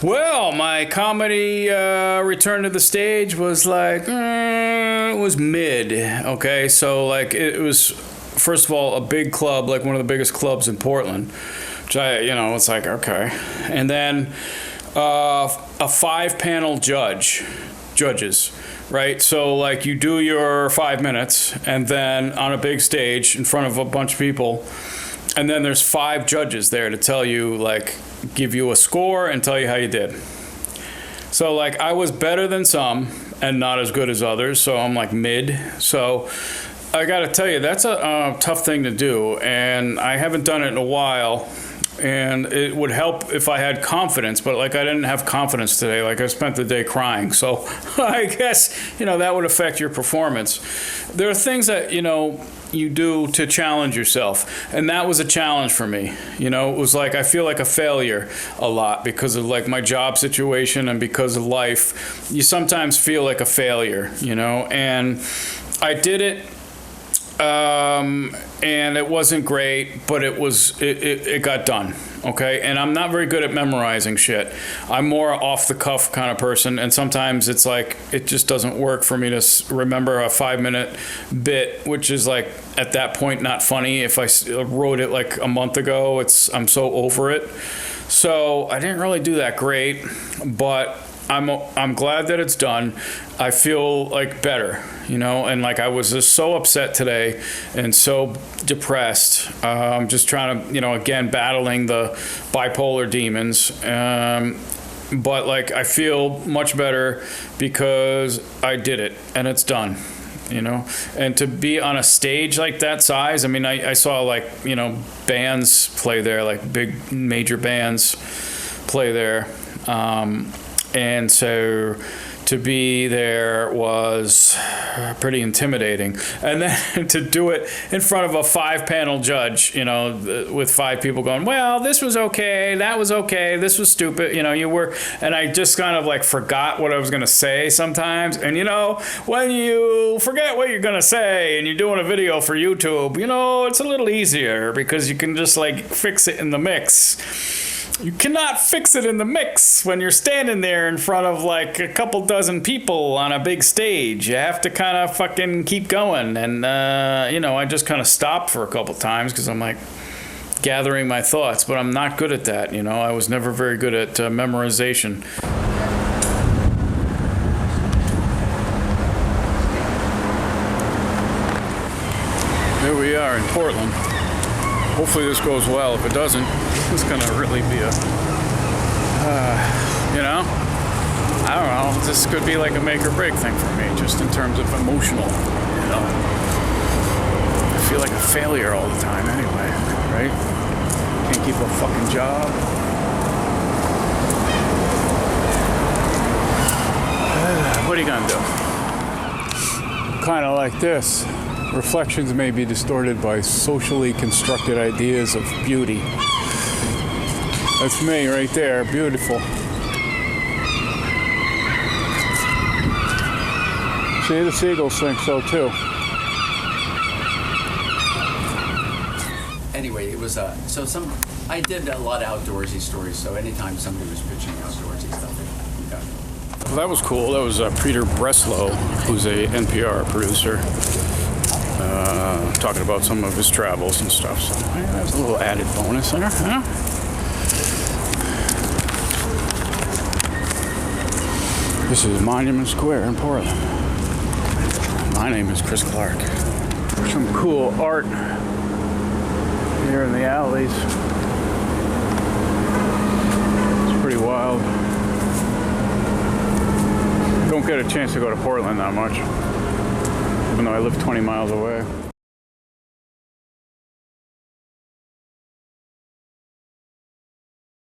Well, my comedy return to the stage was like, it was mid. Okay, so like it was, first of all, a big club, like one of the biggest clubs in Portland, which it's like, okay. And then a 5-panel judges, right? So like you do your 5 minutes and then on a big stage in front of a bunch of people, and then there's 5 judges there to tell you, like, give you a score and tell you how you did. So like I was better than some and not as good as others, so I'm like mid. So I gotta tell you, that's a tough thing to do, and I haven't done it in a while. And it would help if I had confidence, but like I didn't have confidence today. Like I spent the day crying. So I guess, that would affect your performance. There are things that, you do to challenge yourself. And that was a challenge for me. It was like I feel like a failure a lot because of like my job situation and because of life. You sometimes feel like a failure, and I did it. And it wasn't great, but it got done. Okay. And I'm not very good at memorizing shit. I'm more off the cuff kind of person. And sometimes it's like, it just doesn't work for me to remember a 5-minute bit, which is like at that point, not funny. If I wrote it like a month ago, I'm so over it. So I didn't really do that great, but I'm glad that it's done. I feel like better, and like I was just so upset today and so depressed. Just trying to, again, battling the bipolar demons. But like I feel much better because I did it and it's done. And to be on a stage like that size, I mean, I saw like, bands play there, like big major bands play there. And so to be there was pretty intimidating. And then to do it in front of a 5-panel judge, with 5 people going, well, this was okay, that was okay, this was stupid, and I just kind of like forgot what I was going to say sometimes. And, when you forget what you're going to say and you're doing a video for YouTube, it's a little easier because you can just like fix it in the mix. You cannot fix it in the mix when you're standing there in front of like a couple dozen people on a big stage. You have to kind of fucking keep going. And, I just kind of stopped for a couple times because I'm like gathering my thoughts, but I'm not good at that. I was never very good at memorization. Here we are in Portland. Hopefully this goes well. If it doesn't, it's going to really be I don't know. This could be like a make or break thing for me, just in terms of emotional, I feel like a failure all the time anyway, right? Can't keep a fucking job. What are you going to do? Kind of like this. Reflections may be distorted by socially constructed ideas of beauty. That's me right there, beautiful. See, the seagulls think so too. Anyway, it was I did a lot of outdoorsy stories, so anytime somebody was pitching outdoorsy stuff, Well, that was cool. That was Peter Breslow, who's a NPR producer. Talking about some of his travels and stuff. So that was a little added bonus there, huh? This is Monument Square in Portland. My name is Chris Clark. Some cool art here in the alleys. It's pretty wild. Don't get a chance to go to Portland that much, even though I live 20 miles away.